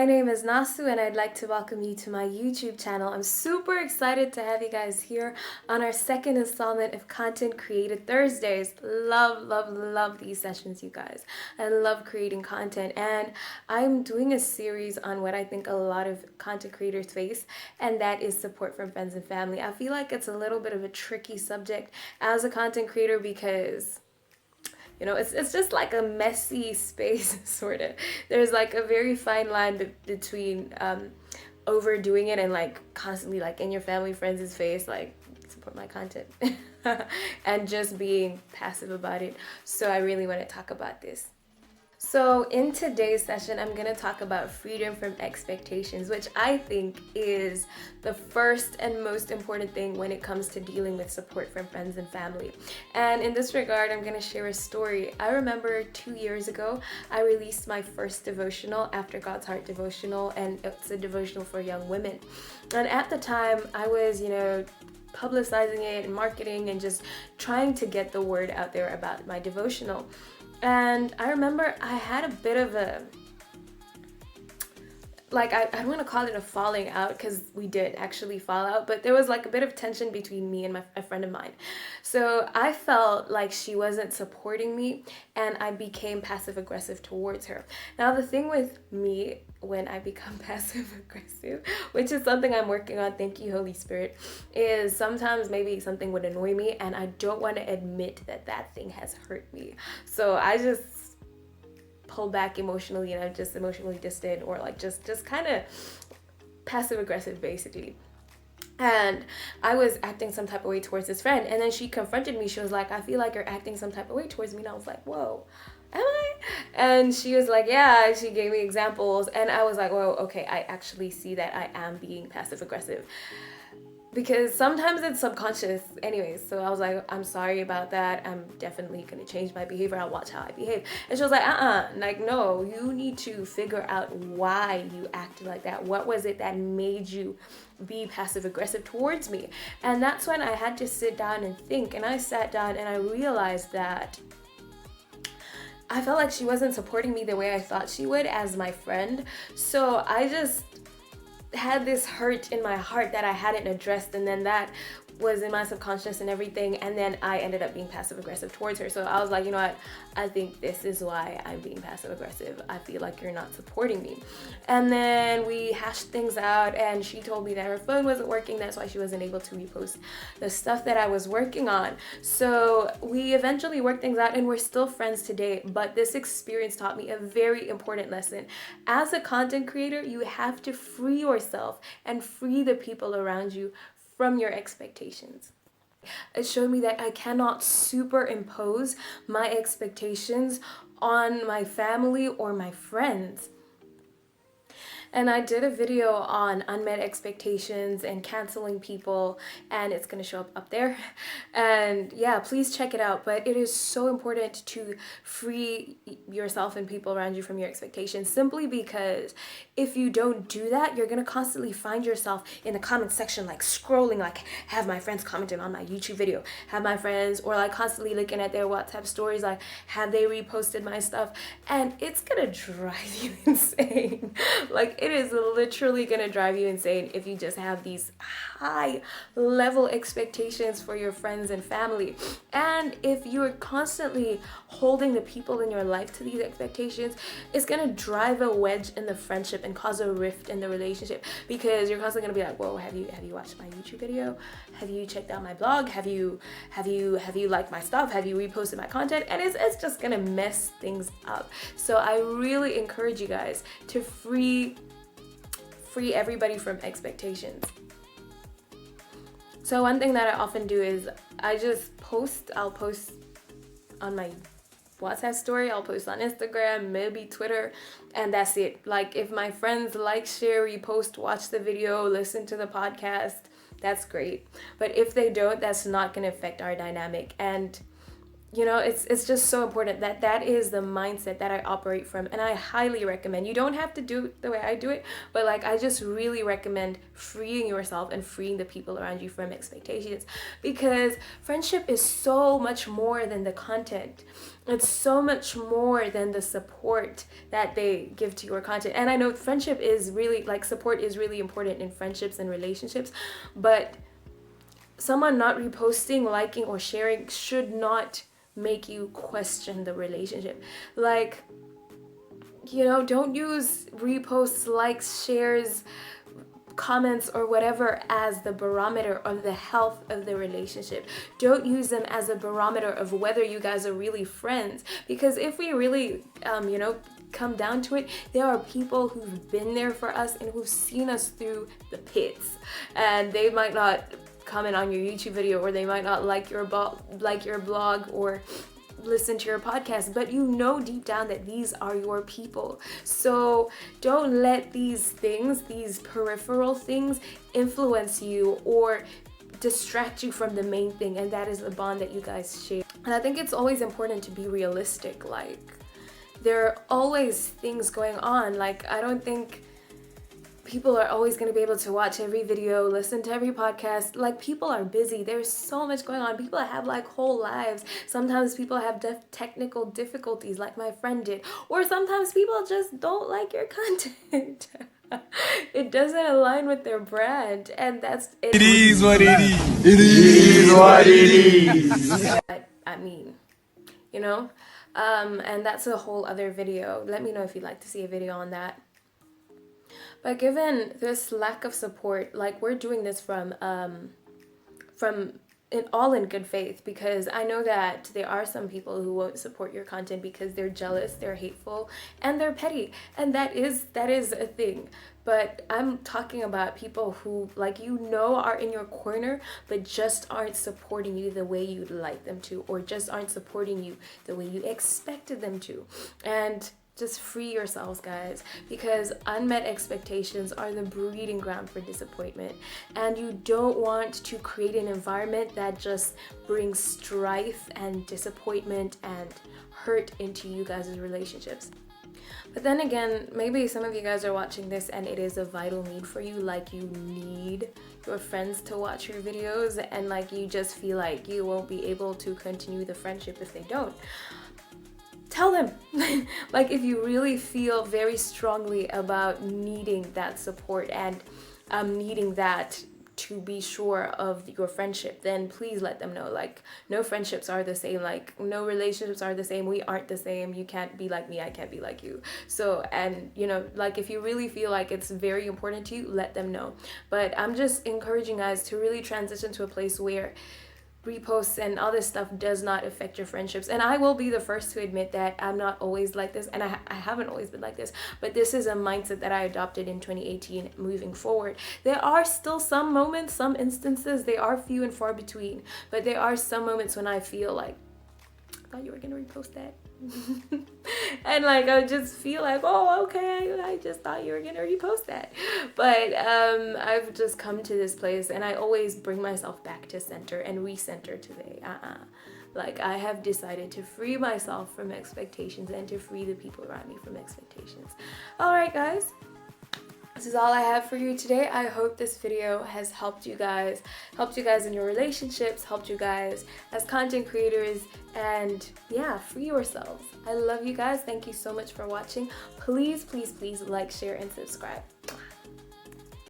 My name is Nasu and I'd like to welcome you to my YouTube channel. I'm super excited to have you guys here on our second installment of Content Created Thursdays. Love these sessions, you guys. I love creating content, and I'm doing a series on what I think a lot of content creators face, and that is support from friends and family. I feel like it's a little bit of a tricky subject as a content creator because it's just like a messy space, sort of. There's like a very fine line between overdoing it and like constantly like in your family, friends' face, like support my content, and just being passive about it. So I really want to talk about this. So in today's session, I'm going to talk about freedom from expectations, which I think is the first and most important thing when it comes to dealing with support from friends and family. And in this regard, I'm going to share a story. I remember 2 years ago, I released my first devotional, After God's Heart devotional, and it's a devotional for young women. And at the time, I was, publicizing it and marketing and just trying to get the word out there about my devotional. And I remember I had a bit of a, like, I don't want to call it a falling out because we did actually fall out, but there was like a bit of tension between me and a friend of mine. So I felt like she wasn't supporting me and I became passive aggressive towards her. Now, the thing with me when I become passive aggressive, which is something I'm working on, thank you, Holy Spirit, is sometimes maybe something would annoy me and I don't want to admit that that thing has hurt me. So I just pull back emotionally and I'm just emotionally distant, or like just kind of passive aggressive basically. And I was acting some type of way towards this friend, and then she confronted me. She was like, I feel like you're acting some type of way towards me. And I was like, whoa, am I? And she was like, yeah. She gave me examples, and I was like, whoa, okay, I actually see that I am being passive aggressive, because sometimes it's subconscious anyways. So I was like, I'm sorry about that. I'm definitely going to change my behavior. I'll watch how I behave. And she was like, like, no, you need to figure out why you acted like that. What was it that made you be passive aggressive towards me? And that's when I had to sit down and think. And I sat down and I realized that I felt like she wasn't supporting me the way I thought she would as my friend. So I just had this hurt in my heart that I hadn't addressed, and then that was in my subconscious and everything, and then I ended up being passive aggressive towards her. So I was like, you know what, I think this is why I'm being passive aggressive. I feel like you're not supporting me. And then we hashed things out, and she told me that her phone wasn't working, that's why she wasn't able to repost the stuff that I was working on. So we eventually worked things out and we're still friends today. But this experience taught me a very important lesson. As a content creator, you have to free yourself and free the people around you from your expectations. It showed me that I cannot superimpose my expectations on my family or my friends. And I did a video on unmet expectations and canceling people, and it's going to show up there. And yeah, please check it out. But it is so important to free yourself and people around you from your expectations, simply because if you don't do that, you're going to constantly find yourself in the comment section, like scrolling, like have my friends commented on my YouTube video, have my friends, or like constantly looking at their WhatsApp stories, like have they reposted my stuff? And it's going to drive you insane. Like, it is literally going to drive you insane if you just have these high level expectations for your friends and family. And if you're constantly holding the people in your life to these expectations, it's going to drive a wedge in the friendship and cause a rift in the relationship, because you're constantly going to be like, whoa, have you watched my YouTube video? Have you checked out my blog? Have you liked my stuff? Have you reposted my content? And it's just going to mess things up. So I really encourage you guys to free everybody from expectations. So one thing that I often do is I'll post on my WhatsApp story, I'll post on Instagram, maybe Twitter, and that's it. Like, if my friends like, share, repost, watch the video, listen to the podcast, that's great. But if they don't, that's not going to affect our dynamic. And you know, it's just so important that that is the mindset that I operate from. And I highly recommend, you don't have to do it the way I do it, but like I just really recommend freeing yourself and freeing the people around you from expectations, because friendship is so much more than the content. It's so much more than the support that they give to your content. And I know friendship is really, like, support is really important in friendships and relationships, but someone not reposting, liking, or sharing should not make you question the relationship. Like, you know, don't use reposts, likes, shares, comments, or whatever as the barometer of the health of the relationship. Don't use them as a barometer of whether you guys are really friends, because if we really you know, come down to it, there are people who've been there for us and who've seen us through the pits, and they might not comment on your YouTube video, or they might not like your blog or listen to your podcast, but you know deep down that these are your people. So don't let these things, these peripheral things, influence you or distract you from the main thing, and that is the bond that you guys share. And I think it's always important to be realistic. Like, there are always things going on. Like, I don't think people are always going to be able to watch every video, listen to every podcast. Like, people are busy. There's so much going on. People have like whole lives. Sometimes people have technical difficulties, like my friend did, or sometimes people just don't like your content. It doesn't align with their brand, and that's it. It is what it is. It is what it is. I mean, you know, and that's a whole other video. Let me know if you'd like to see a video on that. But given this lack of support, like, we're doing this from in good faith, because I know that there are some people who won't support your content because they're jealous, they're hateful, and they're petty, and that is a thing. But I'm talking about people who, like, you know, are in your corner but just aren't supporting you the way you'd like them to, or just aren't supporting you the way you expected them to. And just free yourselves, guys, because unmet expectations are the breeding ground for disappointment, and you don't want to create an environment that just brings strife and disappointment and hurt into you guys' relationships. But then again, maybe some of you guys are watching this and it is a vital need for you, like you need your friends to watch your videos, and like you just feel like you won't be able to continue the friendship if they don't. Tell them. Like, if you really feel very strongly about needing that support and needing that to be sure of your friendship, then please let them know. Like, no friendships are the same, like no relationships are the same. We aren't the same. You can't be like me, I can't be like you. So, and you know, like, if you really feel like it's very important to you, let them know. But I'm just encouraging guys to really transition to a place where reposts and all this stuff does not affect your friendships. And I will be the first to admit that I'm not always like this, and I haven't always been like this, but this is a mindset that I adopted in 2018 moving forward. There are still some moments, some instances, they are few and far between, but there are some moments when I feel like, I thought you were gonna repost that. And like, I just feel like, oh, okay, I just thought you were gonna repost that. But I've just come to this place, and I always bring myself back to center and recenter today. Like, I have decided to free myself from expectations and to free the people around me from expectations. All right, guys. This is all I have for you today. I hope this video has helped you guys in your relationships, helped you guys as content creators, and yeah, free yourselves. I love you guys. Thank you so much for watching. Please, please, please like, share, and subscribe.